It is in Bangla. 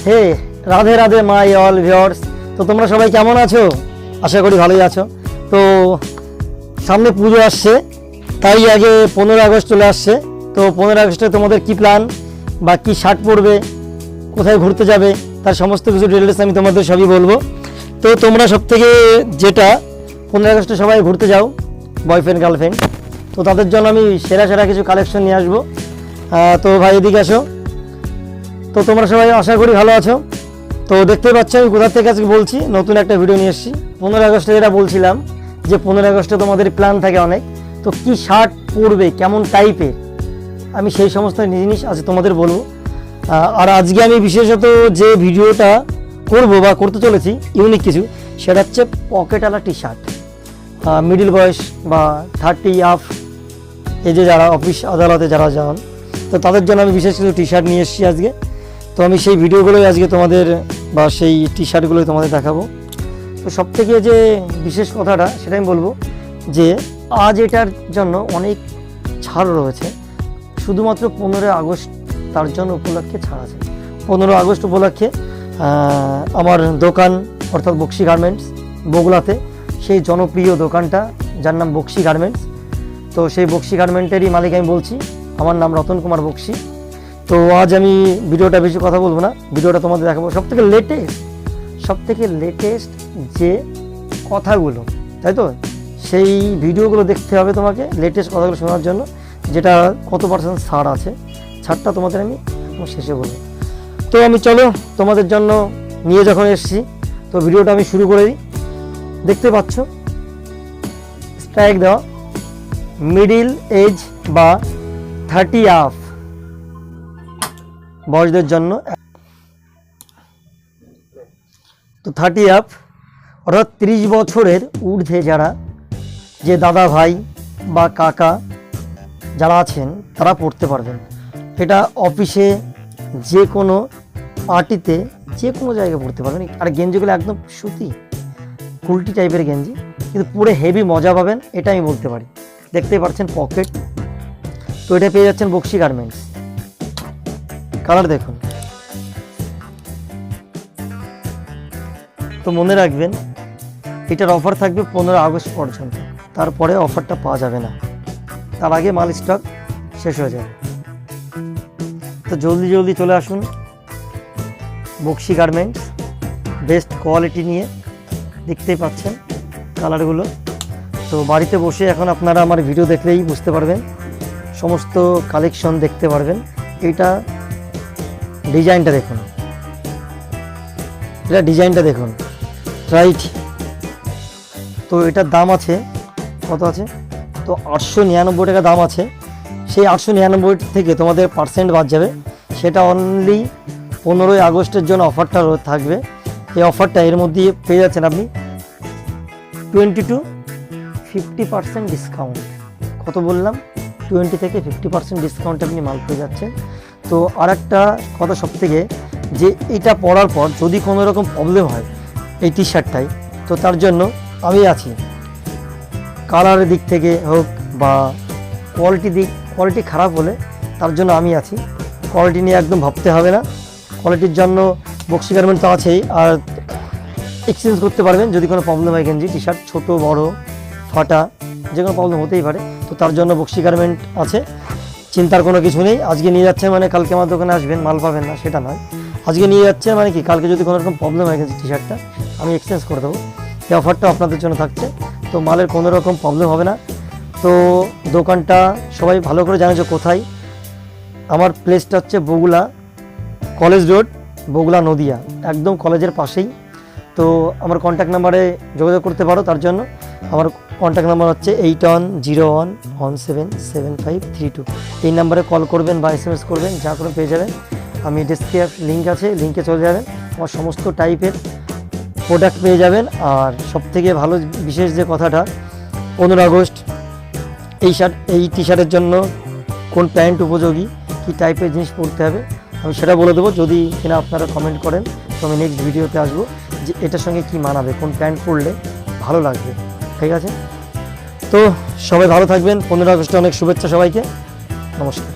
Hey Radhe Radhe my all viewers. তো তোমরা সবাই কেমন আছো? আশা করি ভালোই আছো। তো সামনে পুজো আসছে, তাই আগে 15 আগস্ট চলে আসছে। তো 15 আগস্টে তোমাদের কি প্ল্যান বা কী শার্ট পরবে, কোথায় ঘুরতে যাবে, তার সমস্ত কিছু ডিটেলস আমি তোমাদের সবই বলবো। তো তোমরা সবথেকে যেটা 15 আগস্টে সবাই ঘুরতে যাও বয়ফ্রেন্ড গার্লফ্রেন্ড, তো তাদের জন্য আমি সেরা সেরা কিছু কালেকশন নিয়ে আসবো। তো ভাই এদিকে আসো। তো তোমরা সবাই আশা করি ভালো আছো। তো দেখতেই পাচ্ছ আমি কোথা থেকে আজকে বলছি, নতুন একটা ভিডিও নিয়ে এসেছি। 15 আগস্টে যেটা বলছিলাম যে 15 আগস্টে তোমাদের প্ল্যান থাকে অনেক, তো কি শার্ট পরবে, কেমন টাইপের, আমি সেই সমস্ত জিনিস আজ তোমাদের বলবো। আর আজকে আমি বিশেষত যে ভিডিওটা করব বা করতে চলেছি ইউনিক কিছু, সেটা হচ্ছে পকেটওয়ালা টি শার্ট। মিডিল বয়স বা 30 আপ এই যে যারা অফিস আদালতে যারা যান, তো তাদের জন্য আমি বিশেষ কিছু টি শার্ট নিয়ে এসেছি আজকে। তো আমি সেই ভিডিওগুলোই আজকে তোমাদের বা সেই টি শার্টগুলোই তোমাদের দেখাবো। তো সবথেকে যে বিশেষ কথাটা সেটা আমি বলবো যে আজ এটার জন্য অনেক ছাড় রয়েছে, শুধুমাত্র 15 আগস্ট তার জন্য উপলক্ষে ছাড় আছে। 15 আগস্ট উপলক্ষে আমার দোকান অর্থাৎ বক্সি গার্মেন্টস বগুলাতে, সেই জনপ্রিয় দোকানটা যার নাম বক্সি গার্মেন্টস। তো সেই বক্সি গার্মেন্টেরই মালিক আমি বলছি, আমার নাম রতন কুমার বক্সি। তো আজ আমি ভিডিওটা বেশি কথা বলবো না, ভিডিওটা তোমাদের দেখাবো সবথেকে লেটেস্ট যে কথাগুলো, তাই তো সেই ভিডিওগুলো দেখতে হবে তোমাকে, লেটেস্ট কথাগুলো শোনার জন্য, যেটা কত % ছাড় আছে, ছাড়টা তোমাদের আমি একদম শেষে বলবো। তো আমি চলো তোমাদের জন্য নিয়ে যখন এসেছি, তো ভিডিওটা আমি শুরু করে দিই। দেখতে পাচ্ছ স্ট্রাইক দেওয়া মিডিল এজ বা 30 আপ বয়সদের জন্য। তো 30 আপ অর্থাৎ 30 বছরের ঊর্ধ্বে যারা, যে দাদা ভাই বা কাকা যারা আছেন তারা পড়তে পারবেন। এটা অফিসে, যে কোনো পার্টিতে, যে কোনো জায়গায় পড়তে পারবেন। আর গেঞ্জিগুলো একদম সুতি কুলটি টাইপের গেঞ্জি, কিন্তু পুরো হেভি মজা পাবেন, এটা আমি বলতে পারি। দেখতেই পাচ্ছেন পকেট, তো এটা পেয়ে যাচ্ছেন বক্সি গার্মেন্টস। কালার দেখুন। তো মনে রাখবেন এটার অফার থাকবে 15 আগস্ট পর্যন্ত, তারপরে অফারটা পাওয়া যাবে না, তার আগে মাল স্টক শেষ হয়ে যাবে। তো জলদি চলে আসুন বক্সি গার্মেন্টস, বেস্ট কোয়ালিটি নিয়ে। দেখতেই পাচ্ছেন কালারগুলো। তো বাড়িতে বসে এখন আপনারা আমার ভিডিও দেখলেই বুঝতে পারবেন, সমস্ত কালেকশন দেখতে পারবেন। এটা ডিজাইনটা দেখুন, রাইট। তো এটার দাম আছে, কত আছে, তো 899 টাকা দাম আছে। সেই 899 থেকে তোমাদের % বাদ যাবে, সেটা অনলি 15 আগস্টের জন্য অফারটা থাকবে। এই অফারটা এর মধ্যে পেয়ে যাচ্ছেন আপনি 20 to 50% ডিসকাউন্ট। কত বললাম, 20 থেকে 50% ডিসকাউন্টে আপনি মাল পেয়ে যাচ্ছেন। তো আর একটা কথা সবথেকে, যে এটা পরার পর যদি কোনো রকম প্রবলেম হয় এই টি শার্টটাই, তো তার জন্য আমি আছি। কালারের দিক থেকে হোক বা কোয়ালিটি খারাপ হলে তার জন্য আমি আছি। কোয়ালিটি নিয়ে একদম ভাবতে হবে না, কোয়ালিটির জন্য বক্সি গার্মেন্ট তো আছেই। আর এক্সচেঞ্জ করতে পারবেন যদি কোনো প্রবলেম হয়, গেঞ্জি টি শার্ট ছোটো বড় ফাটা যে কোনো প্রবলেম হতেই পারে, তো তার জন্য বক্সি গার্মেন্ট আছে, চিন্তার কোনো কিছু নেই। আজকে নিয়ে যাচ্ছেন মানে কালকে আমার দোকানে আসবেন মাল পাবেন না, সেটা নয়। আজকে নিয়ে যাচ্ছেন মানে কি, কালকে যদি কোনো রকম প্রবলেম হয়ে গেছে টি শার্টটা, আমি এক্সচেঞ্জ করে দেবো। এই অফারটা আপনাদের জন্য থাকছে, তো মালের কোনো রকম প্রবলেম হবে না। তো দোকানটা সবাই ভালো করে জানে যে কোথায়। আমার প্লেসটা হচ্ছে বগুলা কলেজ রোড, বগুলা নদিয়া, একদম কলেজের পাশেই। তো আমার কন্ট্যাক্ট নাম্বারে যোগাযোগ করতে পারো। তার জন্য আমার কন্ট্যাক্ট নাম্বার হচ্ছে 8101177532। এই নাম্বারে কল করবেন বা SMS করবেন, যা করে পেয়ে যাবেন। আমি ডেসক্রিপশন লিঙ্ক আছে, লিঙ্কে চলে যাবেন, আমার সমস্ত টাইপের প্রোডাক্ট পেয়ে যাবেন। আর সবথেকে ভালো বিশেষ যে কথাটা, 15 আগস্ট এই টি শার্টের জন্য কোন প্যান্ট উপযোগী, কী টাইপের জিনিস পরতে হবে, আমি সেটা বলে দেবো। যদি কিনা আপনারা কমেন্ট করেন, তো আমি নেক্সট ভিডিওতে আসবো যে এটার সঙ্গে কি মানাবে, কোন প্যান্ট পরলে ভালো লাগবে। ঠিক আছে, তো সবাই ভালো থাকবেন। 15 আগস্টে অনেক শুভেচ্ছা সবাইকে, নমস্কার।